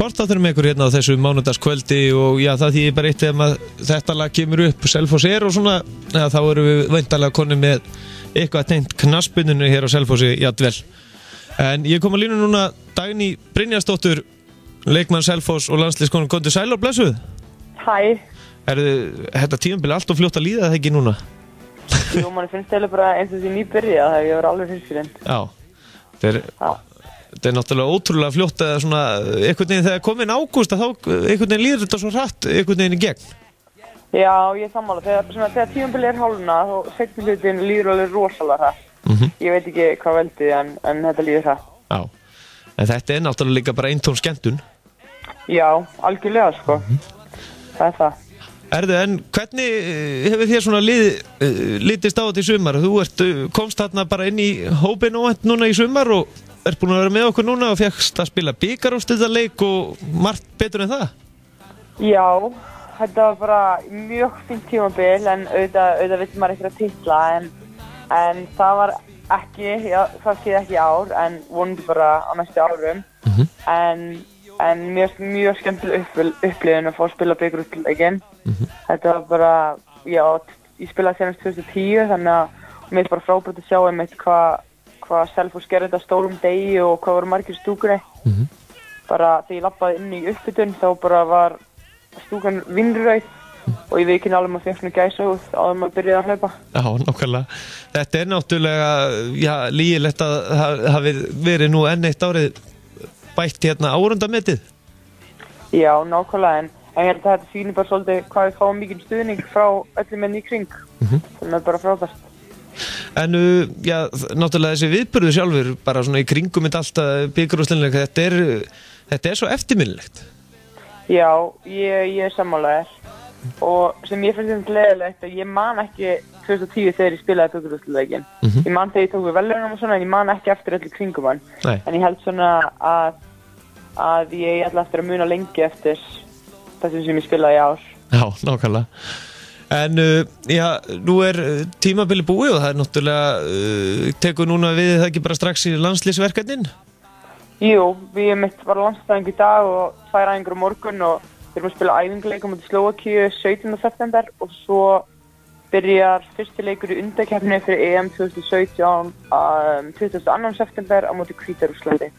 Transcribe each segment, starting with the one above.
sportátturum með ykkur hérna á þessu mánudagskvöldi og já, það þýðir bara eitt ef þetta lag kemur upp, Selfoss og svona, ja, þá erum við væntanlega konum með eitthvað tengt knattspyrnunni hér á Selfossi, jafnvel. En ég kom að línu núna Dagný Brynjarsdóttir, leikmann Selfoss og landsliðskona, komdu sæl og blessuð. Hæ. Þetta tímabil allt og fljótt að líða það ekki núna? Jú, mann finnst það bara eins og því nýbyrja, það hefur alveg finnst fyrir. Já, þetta náttúrulega ótrúlega fljótt að svona, einhvern veginn þegar komin ágúst að þá einhvern veginn líður þetta svo hratt einhvern veginn í gegn. Já, ég er sammála. Þegar tímabilið hálfuna og seinni hlutin líður alveg rosalega hratt. Ég veit ekki hvað veldi en þetta líður hratt. Já, en þetta náttúrulega líka bara eintóm skemmtun. Já, algjörlega sko. Það er það. En hvernig hefur þér svona litist á þetta í sumar? Þú komst þarna bara inn í hópinn óvænt núna í sumar og ert búin að vera með okkur núna og fékkst að spila bikarúrslitaleik og margt betur en það? Já, þetta var bara mjög fínt tímabil en auðvitað veitum maður eitthvað titla en það var ekki, já, það skeði ekki í ár en vonandi bara á næstu árum en mjög skemmtileg upplifun að fá að spila bikarúrslitaleikinn. Þetta var bara, já, ég spilaði senast 2010 þannig að mér er bara frábært að sjá einmitt hvað Selfoss gerði þetta stórum degi og hvað voru margir stúkunni. Bara þegar ég labbaði inn í uppbytun þá bara var stúkan vinnrauð og ég veit ekki alveg maður fekk svona gæsahúð áður maður byrjaði að hlaupa. Já, nákvæmlega. Þetta náttúrulega, já, lygilegt að það hafi verið nú enn eitt árið bætt hérna árundametið. Já, nákvæmlega, en ég held að þetta sýnir bara svolítið hvað við fáum mikinn stuðning frá öllum enn í kring. Þannig að bara frábært. En já, náttúrulega þessi viðburður sjálfur bara svona í kringum mitt alltaf bikarúrslitaleik, þetta svo eftirminnilegt. Já, ég er sammálaður og sem ég finnst gleðilegt að ég man ekki 2010 þegar ég spilaði bikarúrslitaleikinn. Ég man þegar ég tók við verðlaunum og svona en ég man ekki eftir öllu kringum hann. En ég held svona að ég ætla eftir að muna lengi eftir þessum sem ég spilaði í ár. Já, nákvæmlega. En já, nú tímabili búið og það náttúrulega tekur núna við það ekki bara strax í landsliðsverkefnin? Jú, við mitt var landsliðsæfing í dag og 2 æfingar á morgun og við erum að spila æfingarleik á móti Slóvakíu 17. september og svo byrjar fyrsti leikur í undankeppni fyrir EM 2017 22. september á móti Hvíta-Rússlandi.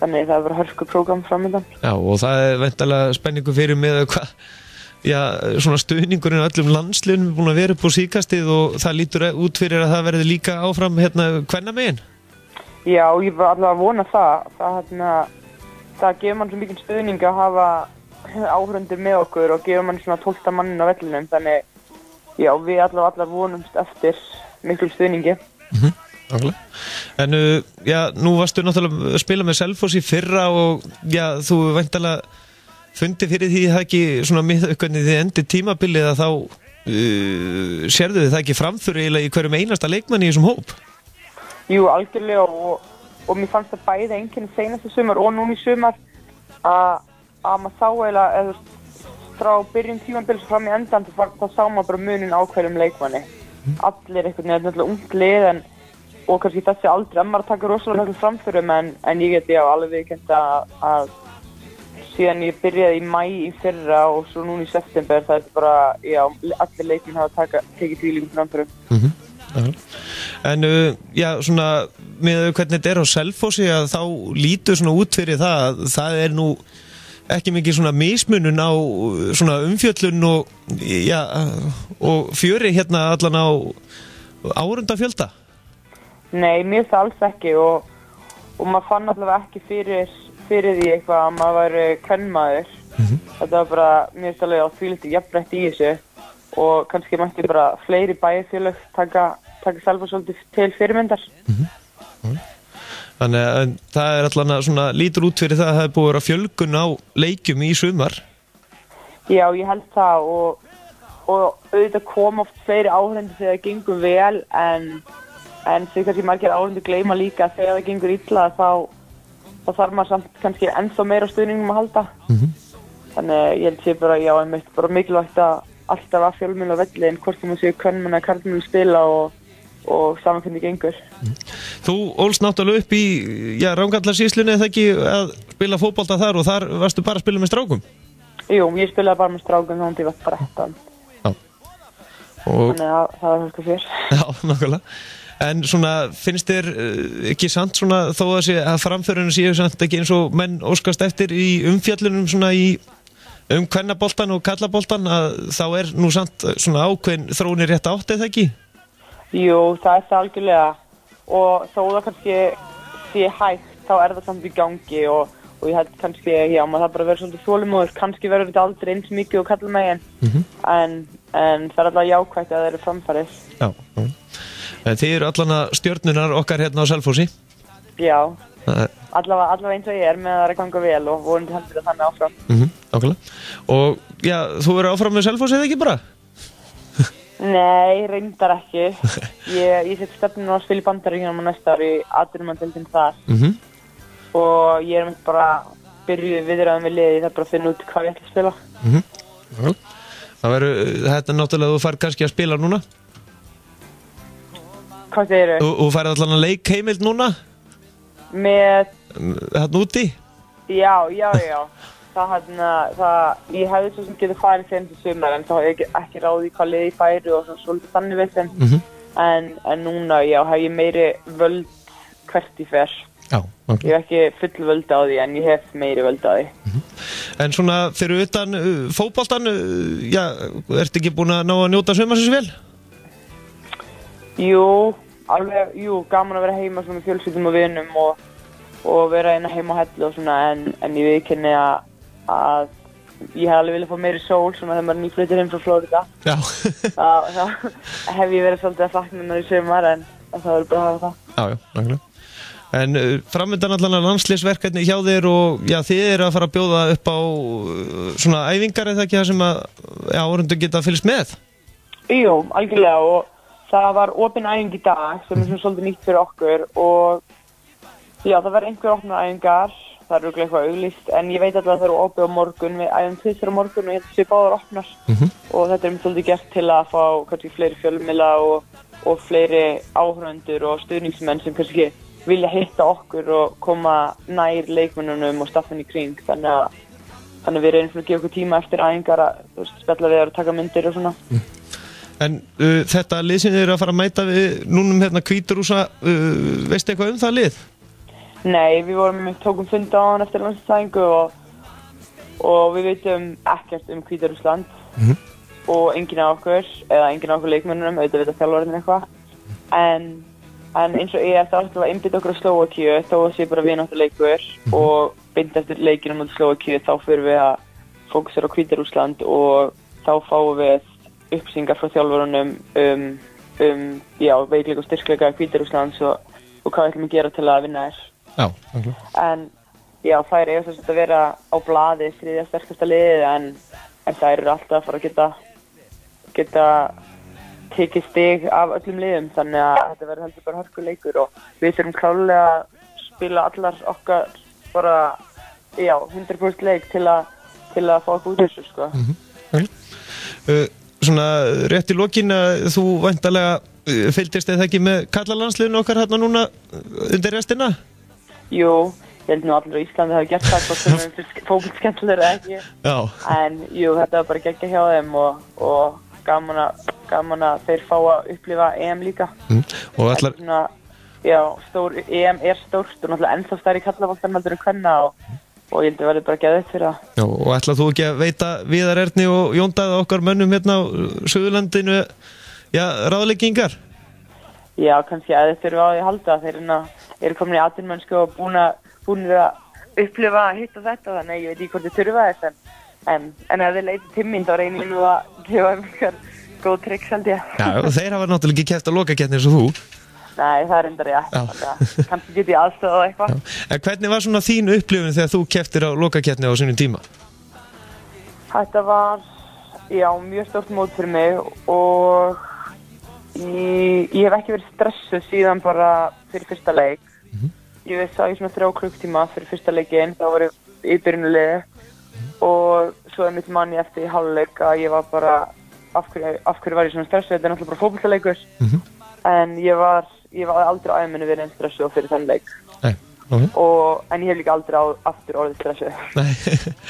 Þannig það var hörku prógram framöndan. Já, og það væntanlega spenningu fyrir með hvað, já, svona stuðningurinn á öllum landsliðum búin að vera upp á síðkastið og það lítur út fyrir að það verði líka áfram hérna kvennamegin. Já, ég var allavega að vona það gefur mann svo mikið stuðning að hafa áhorfendur með okkur og gefur mann svona 12 mannin á vellinum, þannig já, við allar vonumst eftir miklum stuðningi. En já, nú varstu náttúrulega að spila með Selfoss í fyrra og já, þú væntanlega fundi fyrir því það ekki svona hvernig þið endið tímabilið að þá sérðu þið það ekki framföru í hverjum einasta leikmanni í þessum hóp? Jú, algjörlega og mér fannst það bæði einkenni seinasta sumar og núna í sumar að maður sá eiginlega frá byrjun tímabils fram í endan þá sá maður bara munin á hverjum leikmanni. Allir einhvern veginn náttúrulega ungt lið og kannski þessi aldrei maður að taka rosalega mjög framförum en ég get alveg viðurkennt að síðan ég byrjaði í maí í fyrra og svo núna í september það bara, já, allir leikmenn hafa tekið tílíkum framförum. En já, svona með hvernig þetta á Selfossi að þá lítur svona út fyrir það nú ekki mikið svona mismunun á svona umfjöllun og já, og fjöri hérna allan á árundafjölda. Nei, mér það alls ekki og maður fann allavega ekki fyrir því eitthvað að maður væri kvenmaður. Þetta var bara, mér finnst alveg á því lítið jafnrætt í þessu og kannski mætti bara fleiri bæjarfélög taka Selfoss svolítið til fyrirmyndar. Þannig að það allan svona lítur út fyrir það að það búið að vera fjölgun á leikjum í sumar. Já, ég held það og auðvitað kom oft fleiri áhorfendur þegar það gengur vel en þegar kannski margir áhorfendur gleyma líka að þegar það gengur illa þá þarf maður samt kannski ennþá meira stuðningum að halda. Þannig ég held sé bara, já, bara mikilvægt að alltaf að fjölmiðla velli en hvort maður séu kvenmenn að karlmenn spila og og saman hvernig gengur. Þú ólst náttúrulega upp í Rangállasýslunni eða ekki að spila fótbolta þar og þar varstu bara að spila með strákum? Jú, ég spilaði bara með strákum þá ég var 13. Já. Og Þannig að það var hölku fyrr. Já, nákvæmlega. En svona, finnst þér ekki sant svona þó að framförunum séu sant ekki eins og menn óskast eftir í umfjöllunum svona kvennaboltan og kallaboltan að þá nú sant svona ákveðin þróun í rétta átt eða ekki? Jú, það það algjörlega og þó það kannski sé hægt þá það samt í gangi og ég held kannski, já, maður það bara verið svolítið þolinmóður, kannski verður þetta aldrei eins mikið og kallamegin en það alltaf jákvætt að það eru framfarir. Já. Þið eru allan að stjörnunar okkar hérna á Selfossi? Já, allavega eins og ég með það að ganga vel og vonandi heldur það þannig áfram. Nákvæmlega. Og já, þú verður áfram með Selfossi eða ekki bara? Nei, reyndar ekki. Ég set stefnuna að spila í Bandaríkjunum á næsta ári í atvinnumannsdeildinni þar. Og ég með bara byrjuð viðræðum við liðið, það bara að finna út hvað ég ætla að spila. Þetta náttúrulega þú fær kannski að spila núna? Hvað segirðu? Þú færði allan að leik heimild núna? Með Þarna úti? Já. Ég hefði svo sem getið farið þeim til sumar en þá hef ég ekki ráði hvað liði færi og svolítið þannig við þeim. En núna, já, hef ég meiri völd hvert ég fer. Já, ok. Ég hef ekki full völd á því en ég hef meiri völd á því. En svona fyrir utan fótboltan, já, ertu ekki búin að ná að njóta sumarsins vel? Jú, gaman að vera heima svona með fjölskyldum og vinum og vera heima á hellu og svona en ég viðurkenni að ég hef alveg viljað fá meiri sól svona þegar maður nýfluttur heim frá Flórída. Já. þá hef ég verið svolítið að sakna hennar í sumar en það verður bara að hafa það. Já, nákvæmlega. En framöndan allan að landsliðsverkefni hjá þér og já, þið eru að fara að bjóða upp á svona æfingar eða ekki það sem að áhorfendur geta fylgst með? Jú, algjörlega og það var opin æfing í dag sem svona svolítið nýtt fyrir okkur og já, það verður einhver opnar æfingar, það er örugglega eitthvað auglýst en ég veit alltaf að það eru opið á morgun, við æfum tvisvar á morgun og ég held að séu báðar opnar og þetta svolítið gert til að fá kannski fleiri fjölmiðla og fleiri áhorfendur og stuðningsmenn sem kannski vilja hitta okkur og koma nær leikmönnunum og staffinn í kring þannig við reynum að gefa okkur tíma eftir æfingar að spjalla við og taka myndir og svona. En þetta lið sem þið eru að fara að mæta við núnum hérna Hvítarúsa, veistu eitthvað um það lið? Nei, við tókum fund á hann eftir landsliðsæfingu og við veitum ekkert um Hvítarúsland og enginn af okkur leikmönnunum, auðvitað veit að þjálfarinn eitthvað en eins og ég ætti alltaf að einbytta okkur á Slóvakíu þó að sé bara vináttuleikur og binda eftir leikinum á Slóvakíu þá fyrir við að fókusera á Hvítarúsland og þá fáum við upplýsingar frá þjálfarunum veikleika og styrkleika Hvítarúslands og hvað við ætlum að gera til að vinna þér. Já, okay. En já, þær eiga að vera á blaði þriðja sterkasta liðið en þær eru alltaf að fara að geta tekið stig af öllum liðum þannig að þetta verður heldur bara hörkuleikur og við þurfum klárlega að spila allar okkar bara 100% leik til að fá okkur út þessu sko. Svona rétt í lokin að þú væntanlega fylgdist eða ekki með karlalandsliðinu okkar hérna núna undir restina? Jú, ég held nú allir á Íslandi hafi gert það hvort sem við fótboltaskemmtilegir eða ekki. Já. En jú, þetta var bara geggjað hjá þeim og gaman að þeir fá að upplifa EM líka. Og allar svona, já, EM stórt og náttúrulega ennþá stærri karlaboltan heldur en kvenna og ég held að verði bara geðveikt fyrir það. Já, og ætlar þú ekki að veita Viðar Erni og Jón Daða okkar mönnum hérna á Suðurlandinu ráðleggingar? Já, kannski að þeir þurfa á því að halda þeir eru komin í atvinnumennsku og búnir að upplifa hitt og þetta þannig ég veit ekki hvort þið þurfa þess en ef þeir leiti til mín þá reynir ég nú að gefa einhver góð tricks held ég. Já, og þeir hafa náttúrulega ekki keppt á lokakeppni eins og þú. Nei, það reyndar ég ekki. Kannski get ég aðstöða eitthvað. En hvernig var svona þín upplifun þegar þú kepptir á lokakeppni á sínum tíma? Þetta var, mjög stórt mót fyrir mig og ég hef ekki verið stressuð síðan bara fyrir fyrsta leik. Ég sá í svona 3 klukktíma fyrir fyrsta leikinn, þá var ég í byrjunuliði og svo mitt manni eftir í hálfleik að ég var bara af hverju var ég svona stressuð, þetta er náttúrulega bara fótboltaleikur en ég var aldrei á ævinni verið stressuð fyrir þennan leik. Nei, ok. En ég hef líka aldrei aftur orðið stressuð. Nei.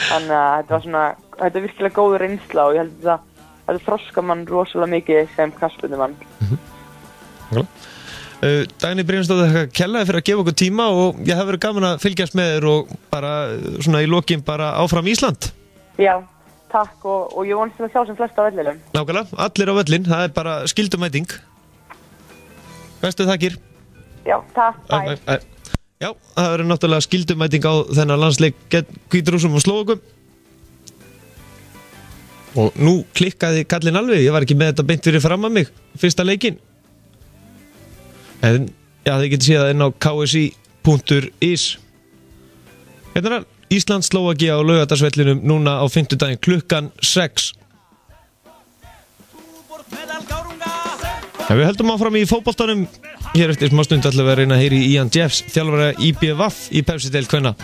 Þannig að þetta er virkilega góð reynsla og ég held að þetta þroskar mann rosalega mikið sem knattspyrnumann. Dagný Brynjarsdóttir, þakka kærlega fyrir að gefa okkur tíma og ég hef verið gaman að fylgjast með þér og bara svona í lokin bara áfram Ísland. Já, takk og ég vonast að sjá sem flesta á vellinum. Nákvæmlega, allir á völlin, það er bara skyldumæting. Bestu þakkir. Já, takk, bye. Já, það verður náttúrulega skyldumæting á þennan landsleik Hvíta-Rússum og Slóvakum. Og nú klikkaði kallinn alveg, ég var ekki með þetta beint fyrir fram að mig, fyrsta leikinn. En já, þið getur séð það inn á ksi.is. Hérna er Ísland-Slóvakía á Laugardalsvellinum núna á fimmtudaginn klukkan 6. Við höldum áfram í fótboltanum. Hér eftir smá stund ætlum við að reyna að heyri Ian Jeffs, þjálfara IBVF í Pepsi-deild kvenna.